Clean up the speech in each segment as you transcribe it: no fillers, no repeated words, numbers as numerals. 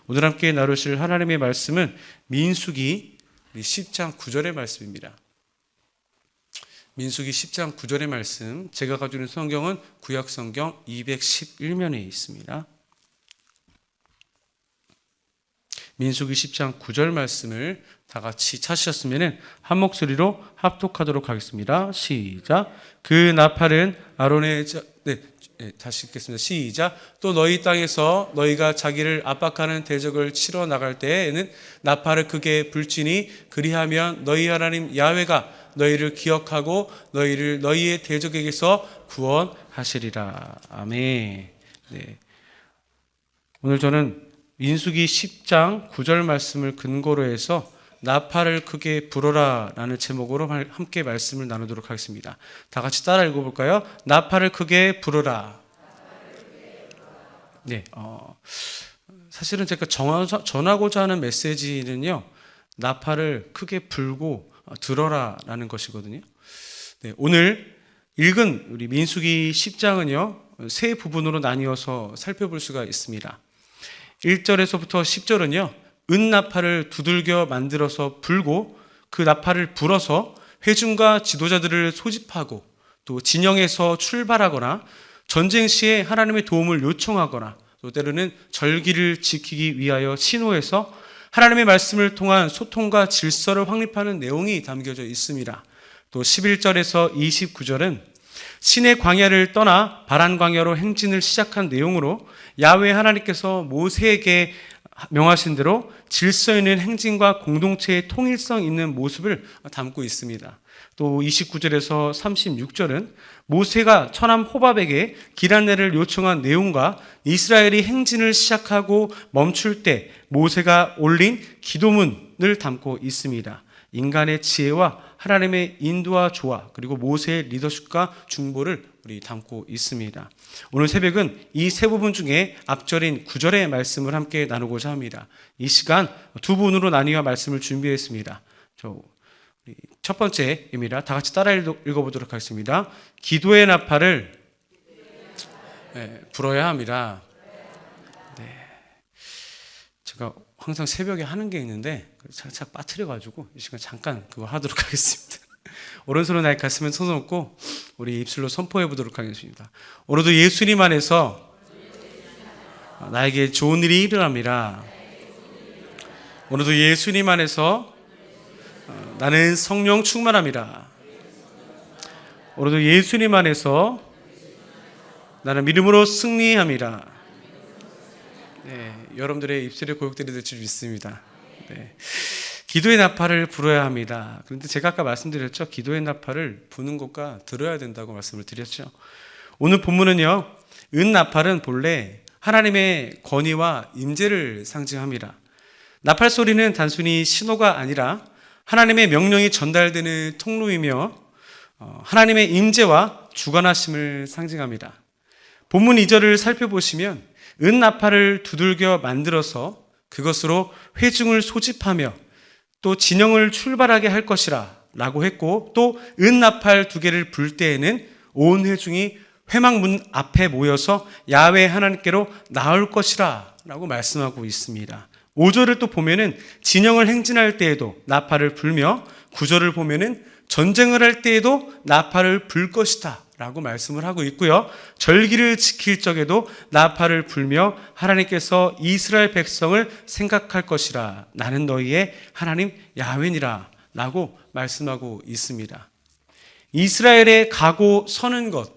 오늘 함께 나누실 하나님의 말씀은 민수기 10장 9절의 말씀입니다. 민수기 10장 9절의 말씀, 제가 가지고 있는 성경은 구약성경 211면에 있습니다. 민수기 10장 9절 말씀을 다 같이 찾으셨으면 한 목소리로 합독하도록 하겠습니다. 시작. 그 나팔은 아론의 다시 읽겠습니다. 시작. 또 너희 땅에서 너희가 자기를 압박하는 대적을 치러 나갈 때에는 나팔을 크게 불지니 그리하면 너희 하나님 야훼가 너희를 기억하고 너희를 너희의 대적에게서 구원하시리라. 아멘. 네. 오늘 저는 민수기 10장 9절 말씀을 근거로 해서 나팔을 크게 불어라 라는 제목으로 함께 말씀을 나누도록 하겠습니다. 다 같이 따라 읽어볼까요? 나팔을 크게 불어라. 네, 사실은 제가 전하고자 하는 메시지는요, 나팔을 크게 불고 들어라 라는 것이거든요. 네, 오늘 읽은 우리 민수기 10장은요 세 부분으로 나뉘어서 살펴볼 수가 있습니다. 1절에서부터 10절은요 은나팔을 두들겨 만들어서 불고 그 나팔을 불어서 회중과 지도자들을 소집하고 또 진영에서 출발하거나 전쟁 시에 하나님의 도움을 요청하거나 또 때로는 절기를 지키기 위하여 신호해서 하나님의 말씀을 통한 소통과 질서를 확립하는 내용이 담겨져 있습니다. 또 11절에서 29절은 신의 광야를 떠나 바란 광야로 행진을 시작한 내용으로 야훼 하나님께서 모세에게 명하신 대로 질서 있는 행진과 공동체의 통일성 있는 모습을 담고 있습니다. 또 29절에서 36절은 모세가 처남 호밥에게 길 안내를 요청한 내용과 이스라엘이 행진을 시작하고 멈출 때 모세가 올린 기도문을 담고 있습니다. 인간의 지혜와 하나님의 인도와 조화 그리고 모세의 리더십과 중보를 우리 담고 있습니다. 오늘 새벽은 이 세 부분 중에 앞절인 9절의 말씀을 함께 나누고자 합니다. 이 시간 두 부분으로 나뉘어 말씀을 준비했습니다. 첫 번째입니다. 다 같이 따라 읽어보도록 하겠습니다. 기도의 나팔을 불어야 합니다. 네. 제가 항상 새벽에 하는 게 있는데 살짝 빠뜨려가지고 이 시간 잠깐 그거 하도록 하겠습니다. 오른손은 나의 가슴에 손놓고 우리 입술로 선포해 보도록 하겠습니다. 오늘도 예수님 안에서 나에게 좋은 일이 일어납니다. 오늘도 예수님 안에서 나는 성령 충만합니다. 오늘도 예수님 안에서 나는 믿음으로 승리합니다. 네, 여러분들의 입술에 고역들이 될 줄 믿습니다. 네. 기도의 나팔을 불어야 합니다. 그런데 제가 아까 말씀드렸죠. 기도의 나팔을 부는 것과 들어야 된다고 말씀을 드렸죠. 오늘 본문은요. 은나팔은 본래 하나님의 권위와 임재를 상징합니다. 나팔 소리는 단순히 신호가 아니라 하나님의 명령이 전달되는 통로이며 하나님의 임재와 주관하심을 상징합니다. 본문 2절을 살펴보시면 은나팔을 두들겨 만들어서 그것으로 회중을 소집하며 또 진영을 출발하게 할 것이라 라고 했고 또 은나팔 2개를 불 때에는 온 회중이 회막문 앞에 모여서 야훼 하나님께로 나올 것이라 라고 말씀하고 있습니다. 5절을 또 보면은 진영을 행진할 때에도 나팔을 불며 9절을 보면은 전쟁을 할 때에도 나팔을 불 것이다 라고 말씀을 하고 있고요. 절기를 지킬 적에도 나팔을 불며 하나님께서 이스라엘 백성을 생각할 것이라 나는 너희의 하나님 야훼니라 라고 말씀하고 있습니다. 이스라엘에 가고 서는 것,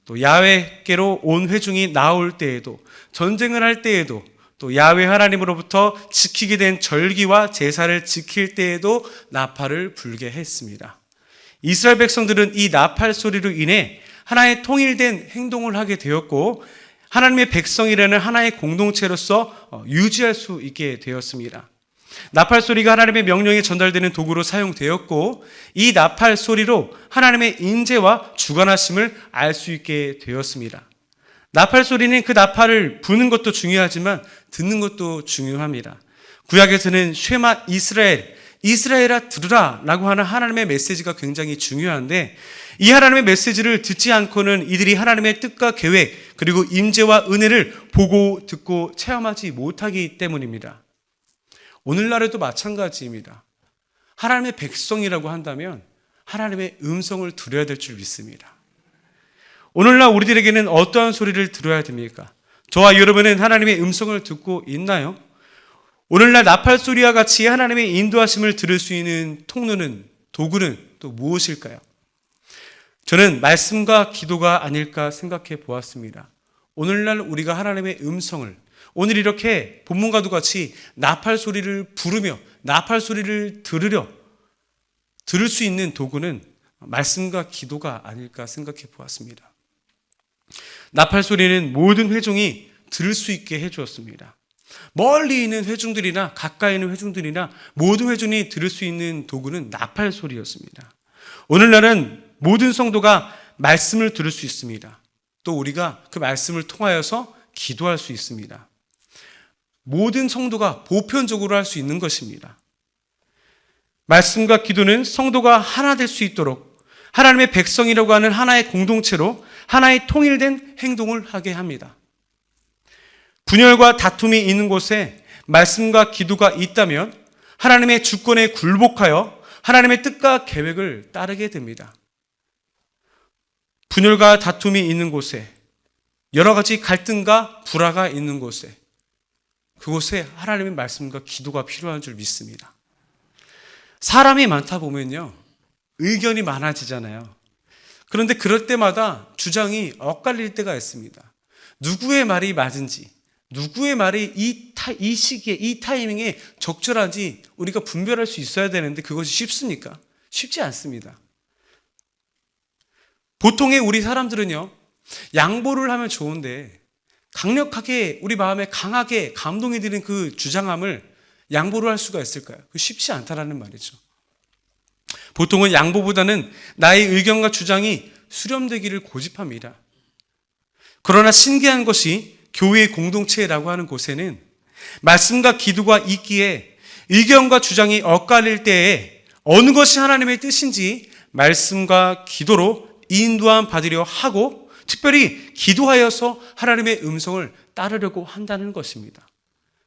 또 야훼께로 온 회중이 나올 때에도 전쟁을 할 때에도 또 야훼 하나님으로부터 지키게 된 절기와 제사를 지킬 때에도 나팔을 불게 했습니다. 이스라엘 백성들은 이 나팔 소리로 인해 하나의 통일된 행동을 하게 되었고 하나님의 백성이라는 하나의 공동체로서 유지할 수 있게 되었습니다. 나팔 소리가 하나님의 명령이 전달되는 도구로 사용되었고 이 나팔 소리로 하나님의 인재와 주관하심을 알 수 있게 되었습니다. 나팔 소리는 그 나팔을 부는 것도 중요하지만 듣는 것도 중요합니다. 구약에서는 쉐마 이스라엘, 이스라엘아 들으라 라고 하는 하나님의 메시지가 굉장히 중요한데, 이 하나님의 메시지를 듣지 않고는 이들이 하나님의 뜻과 계획 그리고 임재와 은혜를 보고 듣고 체험하지 못하기 때문입니다. 오늘날에도 마찬가지입니다. 하나님의 백성이라고 한다면 하나님의 음성을 들어야 될 줄 믿습니다. 오늘날 우리들에게는 어떠한 소리를 들어야 됩니까? 저와 여러분은 하나님의 음성을 듣고 있나요? 오늘날 나팔 소리와 같이 하나님의 인도하심을 들을 수 있는 통로는, 도구는 또 무엇일까요? 저는 말씀과 기도가 아닐까 생각해 보았습니다. 오늘날 우리가 하나님의 음성을, 오늘 이렇게 본문과도 같이 나팔 소리를 부르며 나팔 소리를 들을 수 있는 도구는 말씀과 기도가 아닐까 생각해 보았습니다. 나팔 소리는 모든 회중이 들을 수 있게 해주었습니다. 멀리 있는 회중들이나 가까이 있는 회중들이나 모든 회중이 들을 수 있는 도구는 나팔 소리였습니다. 오늘날은 모든 성도가 말씀을 들을 수 있습니다. 또 우리가 그 말씀을 통하여서 기도할 수 있습니다. 모든 성도가 보편적으로 할 수 있는 것입니다. 말씀과 기도는 성도가 하나 될 수 있도록 하나님의 백성이라고 하는 하나의 공동체로 하나의 통일된 행동을 하게 합니다. 분열과 다툼이 있는 곳에 말씀과 기도가 있다면 하나님의 주권에 굴복하여 하나님의 뜻과 계획을 따르게 됩니다. 분열과 다툼이 있는 곳에, 여러 가지 갈등과 불화가 있는 곳에, 그곳에 하나님의 말씀과 기도가 필요한 줄 믿습니다. 사람이 많다 보면요, 의견이 많아지잖아요. 그런데 그럴 때마다 주장이 엇갈릴 때가 있습니다. 누구의 말이 맞은지, 누구의 말이 이 시기에, 이 타이밍에 적절한지 우리가 분별할 수 있어야 되는데 그것이 쉽습니까? 쉽지 않습니다. 보통의 우리 사람들은요, 양보를 하면 좋은데 강력하게 우리 마음에 강하게 감동이 드는 그 주장함을 양보를 할 수가 있을까요? 쉽지 않다라는 말이죠. 보통은 양보보다는 나의 의견과 주장이 수렴되기를 고집합니다. 그러나 신기한 것이 교회의 공동체라고 하는 곳에는 말씀과 기도가 있기에 의견과 주장이 엇갈릴 때에 어느 것이 하나님의 뜻인지 말씀과 기도로 인도함 받으려 하고 특별히 기도하여서 하나님의 음성을 따르려고 한다는 것입니다.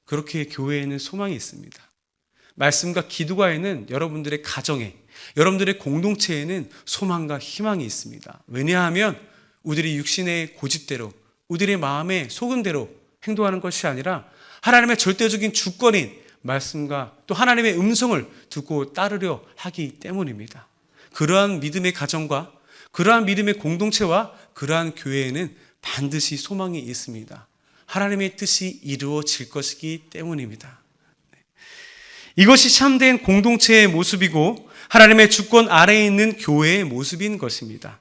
그렇게 교회에는 소망이 있습니다. 말씀과 기도가 있는 여러분들의 가정에, 여러분들의 공동체에는 소망과 희망이 있습니다. 왜냐하면 우리들이 육신의 고집대로, 우리들의 마음의 소근대로 행동하는 것이 아니라 하나님의 절대적인 주권인 말씀과 또 하나님의 음성을 듣고 따르려 하기 때문입니다. 그러한 믿음의 가정과 그러한 믿음의 공동체와 그러한 교회에는 반드시 소망이 있습니다. 하나님의 뜻이 이루어질 것이기 때문입니다. 이것이 참된 공동체의 모습이고 하나님의 주권 아래에 있는 교회의 모습인 것입니다.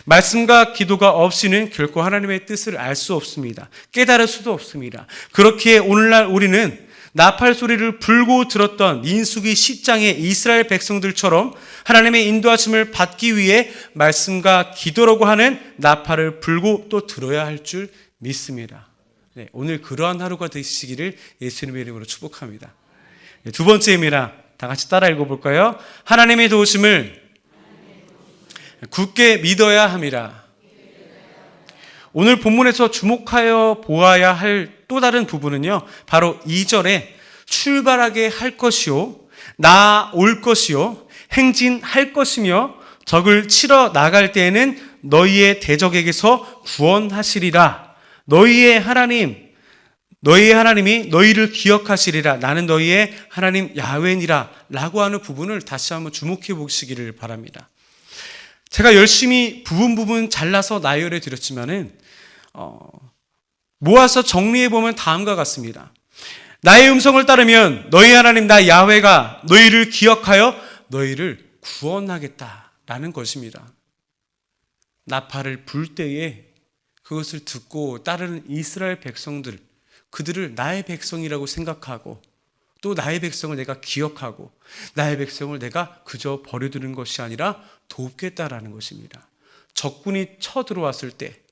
말씀과 기도가 없이는 결코 하나님의 뜻을 알 수 없습니다. 깨달을 수도 없습니다. 그렇기에 오늘날 우리는 나팔 소리를 불고 들었던 민수기 10장의 이스라엘 백성들처럼 하나님의 인도하심을 받기 위해 말씀과 기도라고 하는 나팔을 불고 또 들어야 할 줄 믿습니다. 네, 오늘 그러한 하루가 되시기를 예수님의 이름으로 축복합니다. 네, 두 번째입니다. 다 같이 따라 읽어볼까요? 하나님의 도우심을 굳게 믿어야 함이라. 오늘 본문에서 주목하여 보아야 할 또 다른 부분은요, 바로 2절에 출발하게 할 것이요, 나올 것이요, 행진할 것이며 적을 치러 나갈 때에는 너희의 대적에게서 구원하시리라. 너희의 하나님이 너희를 기억하시리라. 나는 너희의 하나님 야훼니라 라고 하는 부분을 다시 한번 주목해 보시기를 바랍니다. 제가 열심히 부분 잘라서 나열해 드렸지만은 모아서 정리해 보면 다음과 같습니다. 나의 음성을 따르면 너희 하나님 나 야훼가 너희를 기억하여 너희를 구원하겠다라는 것입니다. 나팔을 불 때에 그것을 듣고 따르는 이스라엘 백성들, 그들을 나의 백성이라고 생각하고 또 나의 백성을 내가 기억하고 나의 백성을 내가 그저 버려두는 것이 아니라 돕겠다라는 것입니다. 적군이 쳐들어왔을 때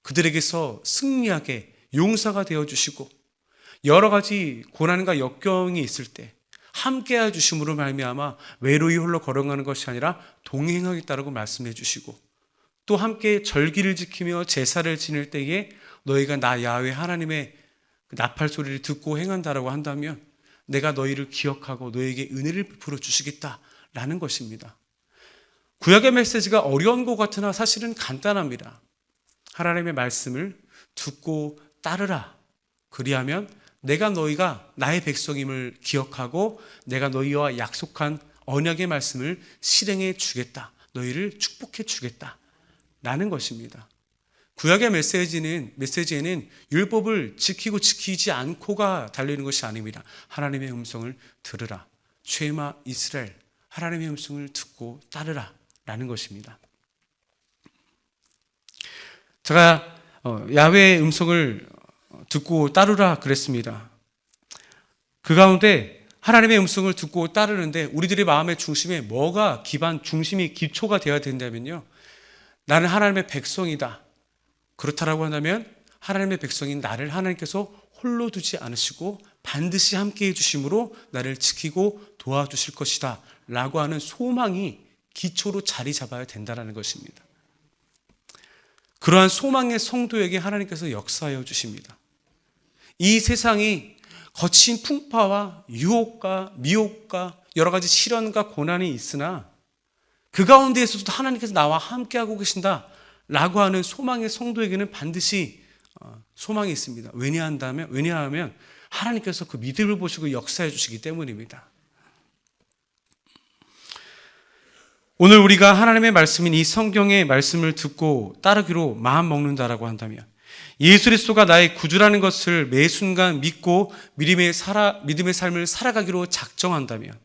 그들에게서 승리하게 용사가 되어주시고 여러 가지 고난과 역경이 있을 때 함께해 주심으로 말미암아 외로이 홀로 걸어가는 것이 아니라 동행하겠다라고 말씀해 주시고, 또 함께 절기를 지키며 제사를 지낼 때에 너희가 나 야훼 하나님의 나팔 소리를 듣고 행한다라고 한다면 내가 너희를 기억하고 너희에게 은혜를 베풀어 주시겠다라는 것입니다. 구약의 메시지가 어려운 것 같으나 사실은 간단합니다. 하나님의 말씀을 듣고 따르라. 그리하면 내가 너희가 나의 백성임을 기억하고 내가 너희와 약속한 언약의 말씀을 실행해 주겠다. 너희를 축복해 주겠다. 라는 것입니다. 구약의 메시지에는 율법을 지키고 지키지 않고가 달리는 것이 아닙니다. 하나님의 음성을 들으라. 쉐마 이스라엘. 하나님의 음성을 듣고 따르라. 라는 것입니다. 제가 야훼의 음성을 듣고 따르라 그랬습니다. 그 가운데 하나님의 음성을 듣고 따르는데 우리들의 마음의 중심에 뭐가 중심이 기초가 되어야 된다면요, 나는 하나님의 백성이다. 그렇다라고 한다면 하나님의 백성인 나를 하나님께서 홀로 두지 않으시고 반드시 함께해 주심으로 나를 지키고 도와주실 것이다 라고 하는 소망이 기초로 자리 잡아야 된다는 것입니다. 그러한 소망의 성도에게 하나님께서 역사하여 주십니다. 이 세상이 거친 풍파와 유혹과 미혹과 여러 가지 시련과 고난이 있으나 그 가운데에서도 하나님께서 나와 함께하고 계신다라고 하는 소망의 성도에게는 반드시 소망이 있습니다. 왜냐하면 하나님께서 그 믿음을 보시고 역사해 주시기 때문입니다. 오늘 우리가 하나님의 말씀인 이 성경의 말씀을 듣고 따르기로 마음 먹는다라고 한다면, 예수 그리스도가 나의 구주라는 것을 매 순간 믿고 믿음의 삶을 살아가기로 작정한다면,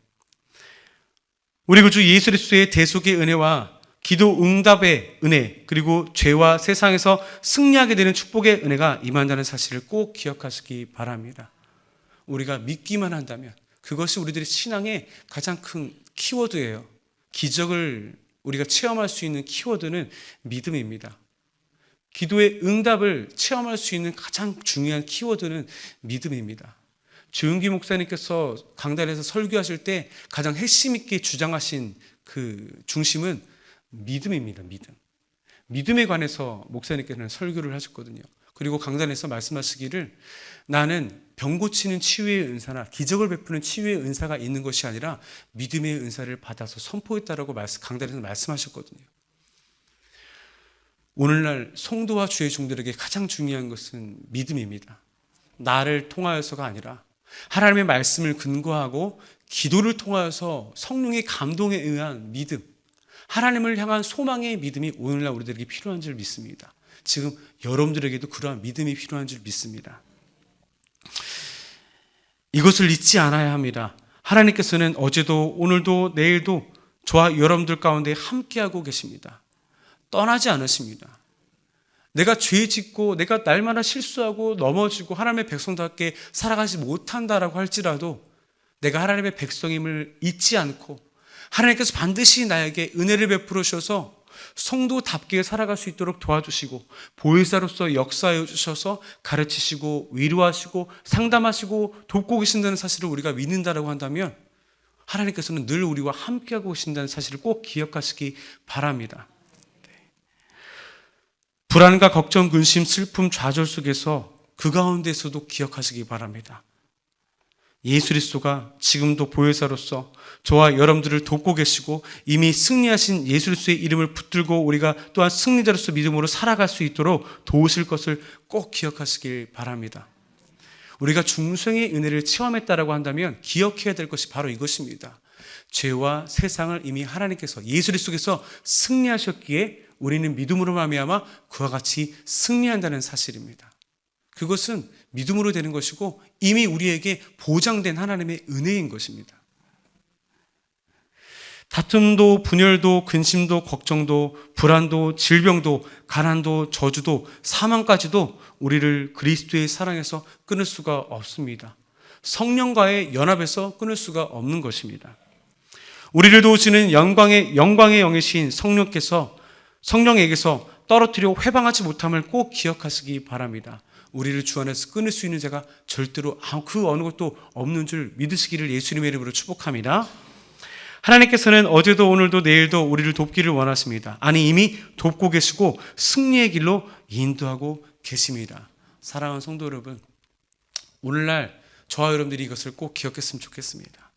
우리 구주 예수 그리스도의 대속의 은혜와 기도 응답의 은혜, 그리고 죄와 세상에서 승리하게 되는 축복의 은혜가 임한다는 사실을 꼭 기억하시기 바랍니다. 우리가 믿기만 한다면 그것이 우리들의 신앙의 가장 큰 키워드예요. 기적을 우리가 체험할 수 있는 키워드는 믿음입니다. 기도의 응답을 체험할 수 있는 가장 중요한 키워드는 믿음입니다. 조윤기 목사님께서 강단에서 설교하실 때 가장 핵심 있게 주장하신 그 중심은 믿음입니다. 믿음에 관해서 목사님께서는 설교를 하셨거든요. 그리고 강단에서 말씀하시기를, 나는 병 고치는 치유의 은사나 기적을 베푸는 치유의 은사가 있는 것이 아니라 믿음의 은사를 받아서 선포했다라고 강단에서 말씀하셨거든요. 오늘날 성도와 주의 종들에게 가장 중요한 것은 믿음입니다. 나를 통하여서가 아니라 하나님의 말씀을 근거하고 기도를 통하여서 성령의 감동에 의한 믿음, 하나님을 향한 소망의 믿음이 오늘날 우리들에게 필요한 줄 믿습니다. 지금 여러분들에게도 그러한 믿음이 필요한 줄 믿습니다. 이것을 잊지 않아야 합니다. 하나님께서는 어제도 오늘도 내일도 저와 여러분들 가운데 함께하고 계십니다. 떠나지 않으십니다. 내가 죄 짓고 내가 날마다 실수하고 넘어지고 하나님의 백성답게 살아가지 못한다라고 할지라도 내가 하나님의 백성임을 잊지 않고 하나님께서 반드시 나에게 은혜를 베풀어 주셔서 성도답게 살아갈 수 있도록 도와주시고 보혜사로서 역사해 주셔서 가르치시고 위로하시고 상담하시고 돕고 계신다는 사실을 우리가 믿는다라고 한다면 하나님께서는 늘 우리와 함께하고 계신다는 사실을 꼭 기억하시기 바랍니다. 불안과 걱정, 근심, 슬픔, 좌절 속에서 그 가운데서도 기억하시기 바랍니다. 예수 그리스도가 지금도 보혜사로서 저와 여러분들을 돕고 계시고 이미 승리하신 예수 그리스도의 이름을 붙들고 우리가 또한 승리자로서 믿음으로 살아갈 수 있도록 도우실 것을 꼭 기억하시길 바랍니다. 우리가 중생의 은혜를 체험했다라고 한다면 기억해야 될 것이 바로 이것입니다. 죄와 세상을 이미 하나님께서 예수 그리스도께서 승리하셨기에 우리는 믿음으로 말미암아 그와 같이 승리한다는 사실입니다. 그것은 믿음으로 되는 것이고 이미 우리에게 보장된 하나님의 은혜인 것입니다. 다툼도 분열도 근심도 걱정도 불안도 질병도 가난도 저주도 사망까지도 우리를 그리스도의 사랑에서 끊을 수가 없습니다. 성령과의 연합에서 끊을 수가 없는 것입니다. 우리를 도우시는 영광의 영이신 성령에게서 떨어뜨려 회방하지 못함을 꼭 기억하시기 바랍니다. 우리를 주 안에서 끊을 수 있는 자가 절대로 그 어느 것도 없는 줄 믿으시기를 예수님의 이름으로 축복합니다. 하나님께서는 어제도 오늘도 내일도 우리를 돕기를 원하십니다. 아니 이미 돕고 계시고 승리의 길로 인도하고 계십니다. 사랑하는 성도 여러분, 오늘날 저와 여러분들이 이것을 꼭 기억했으면 좋겠습니다.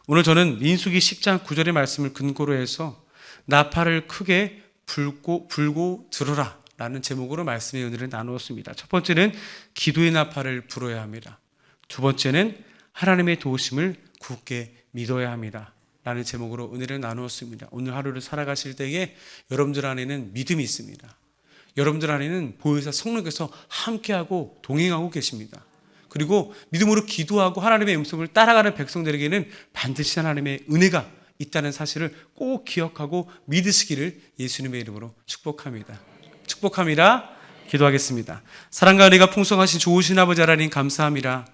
오늘 저는 민수기 10장 9절의 말씀을 근거로 해서 나팔을 크게 불고 들어라 라는 제목으로 말씀의 은혜를 나누었습니다. 첫 번째는 기도의 나팔을 불어야 합니다. 두 번째는 하나님의 도우심을 굳게 믿어야 합니다 라는 제목으로 은혜를 나누었습니다. 오늘 하루를 살아가실 때에 여러분들 안에는 믿음이 있습니다. 여러분들 안에는 보혜사 성령께서 함께하고 동행하고 계십니다. 그리고 믿음으로 기도하고 하나님의 음성을 따라가는 백성들에게는 반드시 하나님의 은혜가 있다는 사실을 꼭 기억하고 믿으시기를 예수님의 이름으로 축복합니다. 축복합니다. 기도하겠습니다. 사랑과 은혜가 풍성하신 좋으신 아버지 하나님 감사합니다.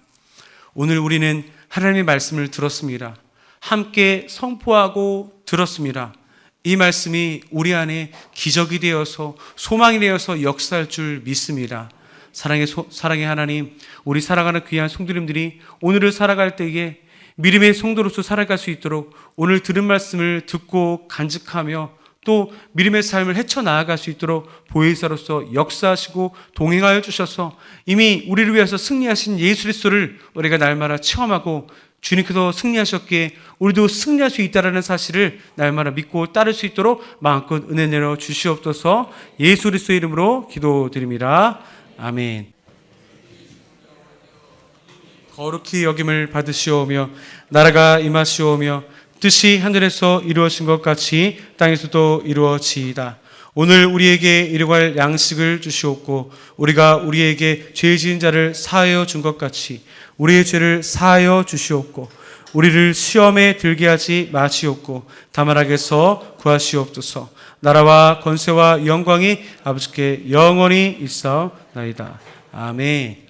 오늘 우리는 하나님의 말씀을 들었습니다. 함께 선포하고 들었습니다. 이 말씀이 우리 안에 기적이 되어서 소망이 되어서 역사할 줄 믿습니다. 사랑의 하나님, 우리 살아가는 귀한 성도님들이 오늘을 살아갈 때에 믿음의 성도로서 살아갈 수 있도록 오늘 들은 말씀을 듣고 간직하며 또 믿음의 삶을 헤쳐나아갈 수 있도록 보혜사로서 역사하시고 동행하여 주셔서 이미 우리를 위해서 승리하신 예수 그리스도를 우리가 날마다 체험하고 주님께서 승리하셨기에 우리도 승리할 수 있다는 사실을 날마다 믿고 따를 수 있도록 마음껏 은혜 내려 주시옵소서. 예수 그리스도의 이름으로 기도드립니다. 아멘. 거룩히 여김을 받으시오며 나라가 임하시오며 뜻이 하늘에서 이루어진 것 같이 땅에서도 이루어지이다. 오늘 우리에게 일용할 양식을 주시옵고 우리가 우리에게 죄 지은 자를 사하여 준 것 같이 우리의 죄를 사하여 주시옵고 우리를 시험에 들게 하지 마시옵고 다만 악에서 구하시옵소서. 나라와 권세와 영광이 아버지께 영원히 있사옵나이다. 아멘.